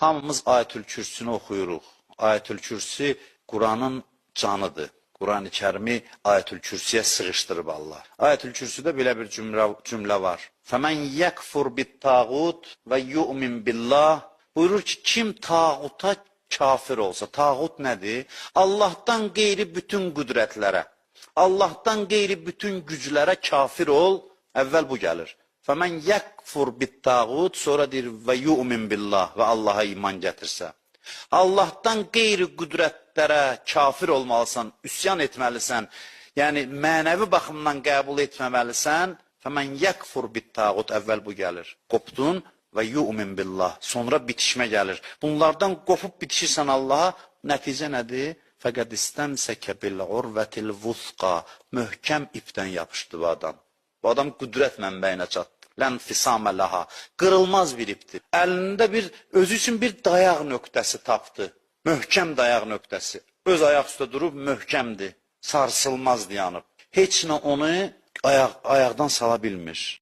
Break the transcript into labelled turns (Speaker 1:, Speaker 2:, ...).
Speaker 1: Hamımız Ayətül Kürsünü oxuyuruq. Ayətül Kürsü Quranın canıdır. Quran-ı Kərimi Ayətül Kürsüyə sığışdırıb Allah. Ayətül Kürsüdə belə bir cümlə var. Fəmən yəkfur bit-tağut və yu'min billah. Buyurur ki, kim tağuta kafir olsa, tağut nədir? Allahdan qeyri bütün qüdrətlərə, Allahdan qeyri bütün güclərə kafir ol, əvvəl bu gəlir. Fəmən yəkfur bit-tağut, sonra deyir və yu'min billah və Allaha iman gətirsə. Allahdan qeyri qüdrətlərə kafir olmalısan, üsyan etməlisən, yəni mənəvi baxımdan qəbul etməməlisən. Fəmən yəkfur bit-tağut, əvvəl bu gəlir. Qopdun və yu'min billah, sonra bitişmə gəlir. Bunlardan qopub bitişirsən Allaha, nəticə nədir? Fəqəd istəmsəkə bil-urvətil vusqa, möhkəm ipdən yapışdı bu adam. Bu adam qüdrət mənbəyinə çatdı. Lənfisamə laha, qırılmaz bir ipdir. Əlində özü üçün bir dayaq nöqtəsi tapdı. Möhkəm dayaq nöqtəsi. Öz ayaq üstə durub möhkəmdir. Sarsılmaz dayanıb. Heç nə onu ayaqdan sala bilmir.